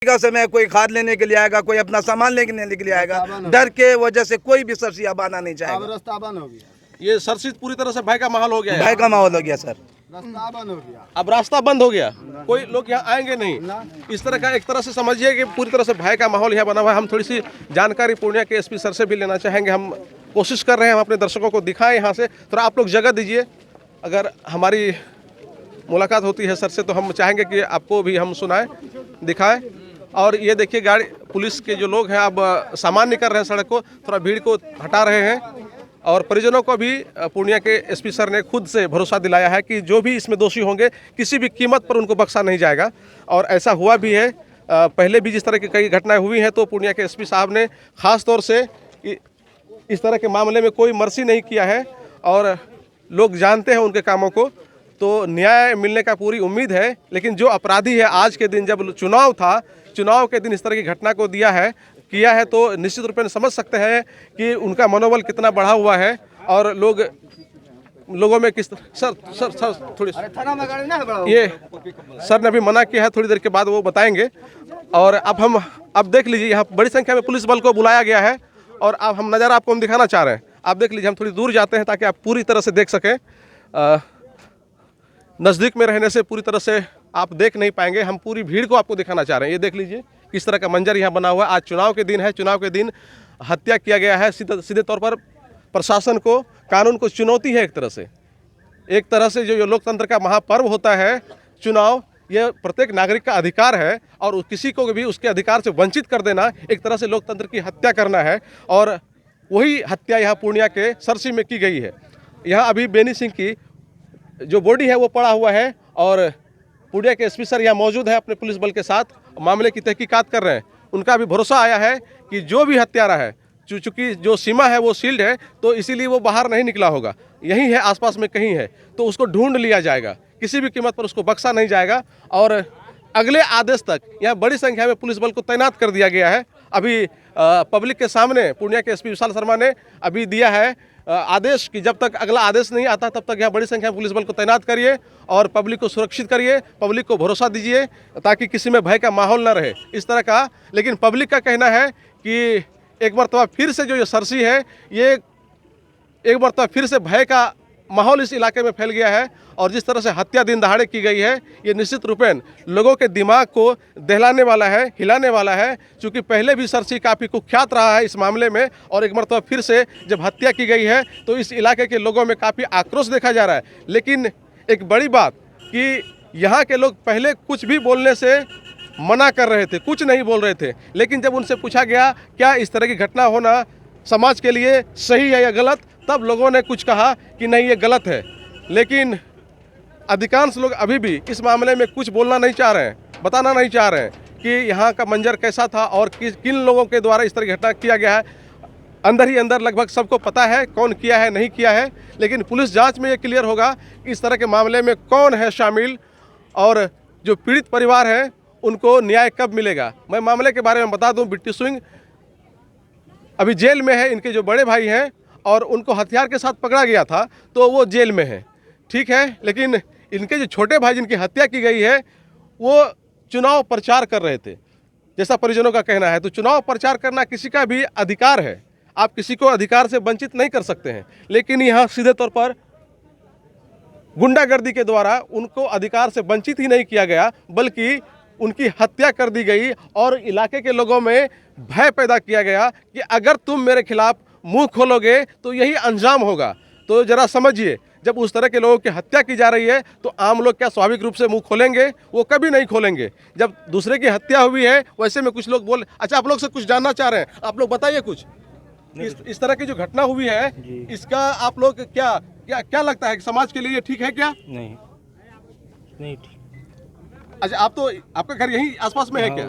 का समय कोई खाद लेने के लिए आएगा, कोई अपना सामान लेने के लिए आएगा, डर के वजह से कोई भी सरसी अब आना नहीं चाहेगा। रास्ता बंद हो गया, ये सरसी पूरी तरह से भय का माहौल हो गया है। भय का माहौल हो गया सर, रास्ता बंद हो गया, अब रास्ता बंद हो गया, कोई लोग यहाँ आएंगे नहीं। इस तरह का एक तरह से समझिए कि पूरी तरह से भय का माहौल यहाँ बना हुआ है। हम थोड़ी सी जानकारी पूर्णिया के एसपी सर से भी लेना चाहेंगे। हम कोशिश कर रहे हैं हम अपने दर्शकों को दिखाएं यहाँ से। थोड़ा आप लोग जगह दीजिए, अगर हमारी मुलाकात होती है सर से तो हम चाहेंगे कि आपको भी हम सुनाएं, दिखाएं। और ये देखिए गाड़ी पुलिस के जो लोग हैं अब सामान्य कर रहे हैं सड़क को, थोड़ा भीड़ को हटा रहे हैं। और परिजनों को भी पूर्णिया के एसपी सर ने खुद से भरोसा दिलाया है कि जो भी इसमें दोषी होंगे किसी भी कीमत पर उनको बख्शा नहीं जाएगा। और ऐसा हुआ भी है, पहले भी जिस तरह की कई घटनाएं हुई हैं तो पूर्णिया के एसपी साहब ने ख़ास तौर से इस तरह के मामले में कोई मर्सी नहीं किया है और लोग जानते हैं उनके कामों को, तो न्याय मिलने का पूरी उम्मीद है। लेकिन जो अपराधी है आज के दिन, जब चुनाव था, चुनाव के दिन इस तरह की घटना को किया है तो निश्चित रूप से समझ सकते हैं कि उनका मनोबल कितना बढ़ा हुआ है और लोगों में किस सर थोड़ी ये सर ने अभी मना किया है, थोड़ी देर के बाद वो बताएंगे। और अब देख लीजिए यहाँ बड़ी संख्या में पुलिस बल को बुलाया गया है और अब हम नज़ारा आपको हम दिखाना चाह रहे हैं। आप देख लीजिए, हम थोड़ी दूर जाते हैं ताकि आप पूरी तरह से देख सकें। नज़दीक में रहने से पूरी तरह से आप देख नहीं पाएंगे, हम पूरी भीड़ को आपको दिखाना चाह रहे हैं। ये देख लीजिए किस तरह का मंजर यहाँ बना हुआ है। आज चुनाव के दिन है, चुनाव के दिन हत्या किया गया है। सीधे तौर पर प्रशासन को, कानून को चुनौती है एक तरह से जो लोकतंत्र का महापर्व होता है चुनाव, यह प्रत्येक नागरिक का अधिकार है और किसी को भी उसके अधिकार से वंचित कर देना एक तरह से लोकतंत्र की हत्या करना है। और वही हत्या यहाँ पूर्णिया के सरसी में की गई है। यहाँ अभी बेनी सिंह की जो बॉडी है वो पड़ा हुआ है और पूर्णिया के एसपी सर यहाँ मौजूद है अपने पुलिस बल के साथ, मामले की तहकीकात कर रहे हैं। उनका भी भरोसा आया है कि जो भी हत्यारा है, चूँकि जो सीमा है वो सील्ड है तो इसीलिए वो बाहर नहीं निकला होगा, यहीं है, आसपास में कहीं है, तो उसको ढूंढ लिया जाएगा, किसी भी कीमत पर उसको बख्शा नहीं जाएगा। और अगले आदेश तक यहाँ बड़ी संख्या में पुलिस बल को तैनात कर दिया गया है। अभी पब्लिक के सामने पूर्णिया के एसपी विशाल शर्मा ने अभी दिया है आदेश कि जब तक अगला आदेश नहीं आता तब तक यहाँ बड़ी संख्या में पुलिस बल को तैनात करिए और पब्लिक को सुरक्षित करिए, पब्लिक को भरोसा दीजिए ताकि किसी में भय का माहौल न रहे इस तरह का। लेकिन पब्लिक का कहना है कि एक मरतबा फिर से जो ये सरसी है, ये एक मरतबा फिर से भय का माहौल इस इलाके में फैल गया है और जिस तरह से हत्या दिन दहाड़े की गई है, ये निश्चित रूपेण लोगों के दिमाग को दहलाने वाला है, हिलाने वाला है। क्योंकि पहले भी सरसी काफ़ी कुख्यात रहा है इस मामले में और एक मरतबा फिर से जब हत्या की गई है तो इस इलाके के लोगों में काफ़ी आक्रोश देखा जा रहा है। लेकिन एक बड़ी बात कि यहाँ के लोग पहले कुछ भी बोलने से मना कर रहे थे, कुछ नहीं बोल रहे थे, लेकिन जब उनसे पूछा गया क्या इस तरह की घटना होना समाज के लिए सही है या गलत, तब लोगों ने कुछ कहा कि नहीं ये गलत है। लेकिन अधिकांश लोग अभी भी इस मामले में कुछ बोलना नहीं चाह रहे हैं, बताना नहीं चाह रहे हैं कि यहाँ का मंजर कैसा था और किन लोगों के द्वारा इस तरह की घटना किया गया है। अंदर ही अंदर लगभग सबको पता है कौन किया है, नहीं किया है, लेकिन पुलिस जांच में ये क्लियर होगा कि इस तरह के मामले में कौन है शामिल और जो पीड़ित परिवार है उनको न्याय कब मिलेगा। मैं मामले के बारे में बता दूं, बिट्टू सिंह अभी जेल में है, इनके जो बड़े भाई हैं और उनको हथियार के साथ पकड़ा गया था तो वो जेल में है, ठीक है। लेकिन इनके जो छोटे भाई जिनकी हत्या की गई है वो चुनाव प्रचार कर रहे थे, जैसा परिजनों का कहना है। तो चुनाव प्रचार करना किसी का भी अधिकार है, आप किसी को अधिकार से वंचित नहीं कर सकते हैं। लेकिन यहाँ सीधे तौर पर गुंडागर्दी के द्वारा उनको अधिकार से वंचित ही नहीं किया गया बल्कि उनकी हत्या कर दी गई और इलाके के लोगों में भय पैदा किया गया कि अगर तुम मेरे खिलाफ मुंह खोलोगे तो यही अंजाम होगा। तो जरा समझिए, जब उस तरह के लोगों की हत्या की जा रही है तो आम लोग क्या स्वाभाविक रूप से मुंह खोलेंगे? वो कभी नहीं खोलेंगे। जब दूसरे की हत्या हुई है वैसे में कुछ लोग बोल, अच्छा आप लोग से कुछ जानना चाह रहे हैं, आप लोग बताइए कुछ। इस तरह की जो घटना हुई है इसका आप लोग क्या लगता है कि समाज के लिए ठीक है क्या? नहीं ठीक। अच्छा, आप तो आपका घर यहीं आसपास में है क्या?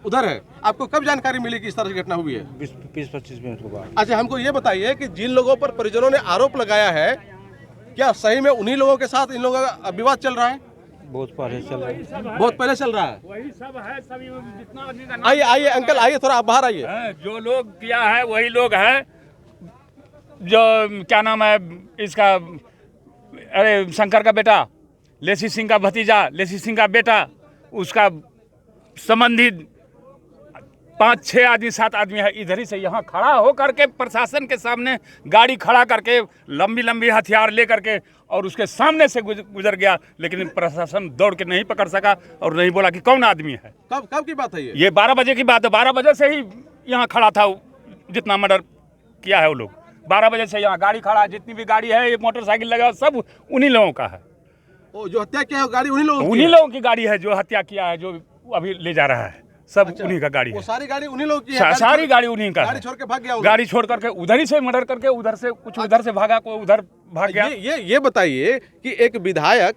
उधर है। आपको कब जानकारी मिली कि इस तरह की घटना हुई है? 20-25 मिनट के बाद। अच्छा, हमको ये बताइए कि जिन लोगों पर परिजनों ने आरोप लगाया है क्या सही में उन्हीं लोगों के साथ इन लोगों का विवाद चल रहा है? बहुत पहले चल रहा है। बहुत पहले चल रहा है। वही सब है, सभी जितना आदमी का नाम आइए अंकल, आइए थोड़ा आप बाहर आइए। है, जो लोग किया है वही लोग है। जो क्या नाम है इसका, अरे शंकर का बेटा, लेसी सिंह का भतीजा, लेसी सिंह का बेटा, उसका संबंधी 5-6 आदमी 7 आदमी है, इधर ही से यहाँ खड़ा हो करके प्रशासन के सामने गाड़ी खड़ा करके लंबी लंबी हथियार ले करके और उसके सामने से गुजर गया, लेकिन प्रशासन दौड़ के नहीं पकड़ सका और नहीं बोला कि कौन आदमी है। कब की बात है ये 12 बजे की बात है। 12 बजे से ही यहाँ खड़ा था, जितना मर्डर किया है वो लोग 12 बजे से यहाँ गाड़ी खड़ा, जितनी भी गाड़ी है, ये मोटरसाइकिल लगा, सब उन्हीं लोगों का है। ओ, जो हत्या किया है गाड़ी उन्हीं लोगों की गाड़ी है, जो हत्या किया है, जो अभी ले जा रहा है, सब उन्हीं का गाड़ी है। वो सारी गाड़ी उन्हीं लोगों की है? सारी गाड़ी उन्हीं का है। गाड़ी छोड़ के भाग गया, गाड़ी छोड़ करके उधर ही से मर्डर करके उधर से कुछ उधर से भागा, कोई उधर भाग गया। ये बताइए कि एक विधायक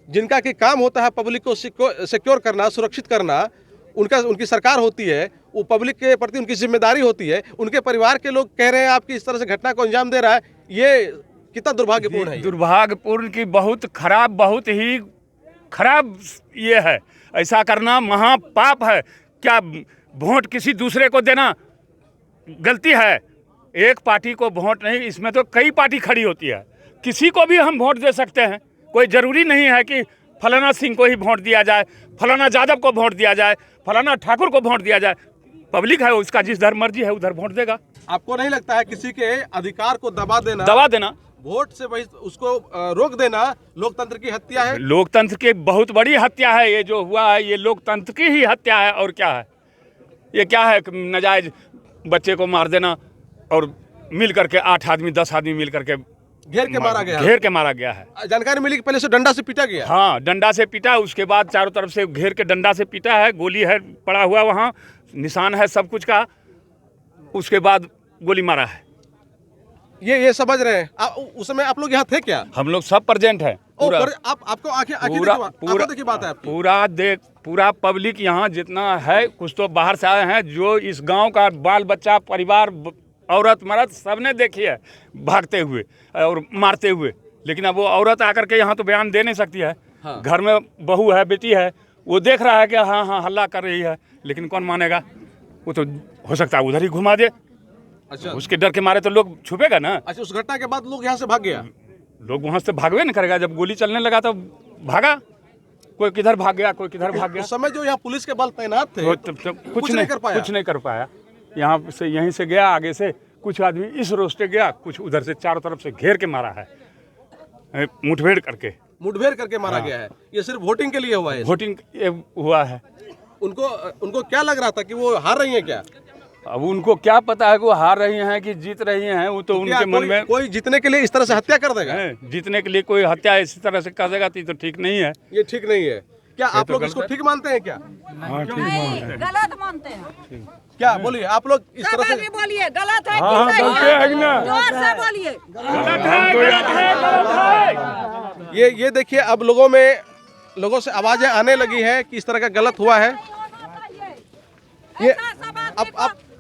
जिनका कि काम होता है पब्लिक को सिक्योर करना, सुरक्षित करना, उनकी सरकार होती है, वो पब्लिक के प्रति उनकी जिम्मेदारी होती है, उनके परिवार के लोग कह रहे हैं आपकी इस तरह से घटना को अंजाम दे रहा है, ये कितना दुर्भाग्यपूर्ण है? दुर्भाग्यपूर्ण की बहुत खराब, बहुत ही खराब ये है। ऐसा करना महापाप है। क्या वोट किसी दूसरे को देना गलती है? एक पार्टी को वोट नहीं, इसमें तो कई पार्टी खड़ी होती है, किसी को भी हम वोट दे सकते हैं। कोई ज़रूरी नहीं है कि फलाना सिंह को ही वोट दिया जाए, फलाना यादव को वोट दिया जाए, फलाना ठाकुर को वोट दिया जाए। पब्लिक है, उसका जिस धर्म मर्जी है उधर वोट देगा। आपको नहीं लगता है किसी के अधिकार को दबा देना वोट से वही उसको रोक देना लोकतंत्र की हत्या है? लोकतंत्र की बहुत बड़ी हत्या है। ये जो हुआ है, ये लोकतंत्र की ही हत्या है। और क्या है? ये क्या है? नाजायज बच्चे को मार देना और मिल करके 8 आदमी 10 आदमी मिल करके घेर के मारा गया है। जानकारी मिली कि पहले से डंडा से पीटा गया? हाँ, डंडा से पीटा, उसके बाद चारों तरफ से घेर के डंडा से पीटा है, गोली है पड़ा हुआ, वहाँ निशान है सब कुछ का, उसके बाद गोली मारा है। ये समझ रहे हैं? उस समय आप लोग यहाँ थे क्या? हम लोग सब प्रेजेंट है। आपको आंखें बात है पूरा पब्लिक यहाँ जितना है, कुछ तो बाहर से आए हैं, जो इस गांव का बाल बच्चा, परिवार, औरत मर्द सबने देखी है भागते हुए और मारते हुए। लेकिन अब वो औरत आकर के यहाँ तो बयान दे नहीं सकती है। हाँ। घर में बहू है, बेटी है, वो देख रहा है कि हाँ हल्ला कर रही है, लेकिन कौन मानेगा? वो तो हो सकता है उधर ही घुमा दे। अच्छा, उसके डर के मारे तो लोग छुपेगा ना। अच्छा, उस घटना के बाद लोग यहाँ से भाग गया? लोग वहाँ से भागवे नहीं करेगा। जब गोली चलने लगा तो भागा, कोई किधर भाग गया, कोई किधर भाग गया। उस समय जो यहाँ पुलिस के बल तैनात थे कुछ नहीं कर पाया। यहाँ से यहीं से गया, आगे से कुछ आदमी इस रोस्ते गया, कुछ उधर से चारों तरफ से घेर के मारा है, मुठभेड़ करके मारा गया है। ये सिर्फ वोटिंग के लिए हुआ है? वोटिंग हुआ है। उनको क्या लग रहा था कि वो हार रही हैं क्या? अब उनको क्या पता है कि वो हार रही हैं कि जीत रही हैं? वो तो उनके मन में। कोई जीतने के लिए इस तरह से हत्या कर देगा? जीतने के लिए कोई हत्या इसी तरह से कर देगा तो ठीक नहीं है। ये ठीक नहीं है। क्या आप लोग इसको ठीक मानते हैं क्या? हाँ, ठीक मानते हैं। गलत मानते हैं। क्या बोलिए आप लोग इस तरह से? बोलिए गलत है। जोर से बोलिए। ये देखिए, अब लोगों से आवाजें आने लगी है कि इस तरह का गलत हुआ है। ये अब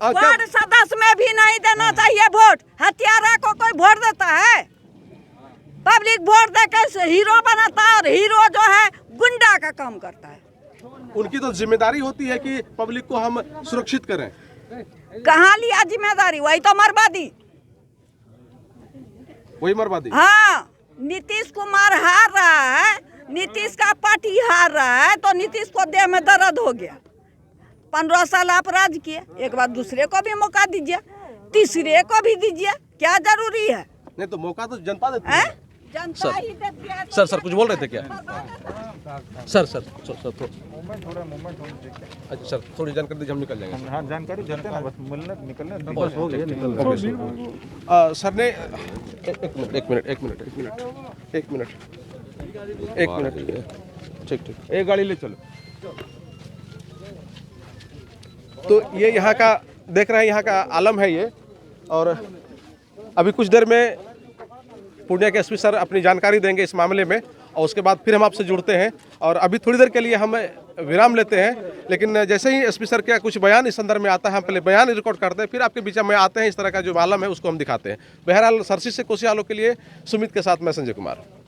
वार्ड सदस्य में भी नहीं देना चाहिए वोट। हत्यारा को कोई वोट देता है? पब्लिक वोट देकर हीरो बनाता है, और हीरो जो है गुंडा का काम करता है। उनकी तो जिम्मेदारी होती है कि पब्लिक को हम सुरक्षित करें। कहाँ लिया जिम्मेदारी? वही तो मरवादी। हाँ, नीतीश कुमार हार रहा है, नीतीश का पार्टी हार रहा है, तो नीतीश को देह में दर्द हो गया। 15 साल आप राज किए, एक बार दूसरे को भी मौका दीजिए, तीसरे को भी दीजिए। क्या जरूरी है? नहीं तो मौका तो जनता देती है। जनता ही देती है। सर कुछ बोल रहे थे क्या? सर अच्छा सर, थोड़ी जानकारी दीजिए, हम निकल जाएंगे। हाँ, जानकारी देते हैं, बस मिलने निकलने बस हो गया। सर ने एक मिनट ठीक, एक गाड़ी ले चलो। तो ये यहाँ का देख रहे हैं, यहाँ का आलम है ये। और अभी कुछ देर में पूर्णिया के एसपी सर अपनी जानकारी देंगे इस मामले में, और उसके बाद फिर हम आपसे जुड़ते हैं। और अभी थोड़ी देर के लिए हम विराम लेते हैं, लेकिन जैसे ही एसपी सर का कुछ बयान इस संदर्भ में आता है, हम पहले बयान रिकॉर्ड करते हैं, फिर आपके बीच में आते हैं। इस तरह का जो आलम है उसको हम दिखाते हैं। बहरहाल सरसी से कोसी आलो के लिए सुमित के साथ मैं संजय कुमार।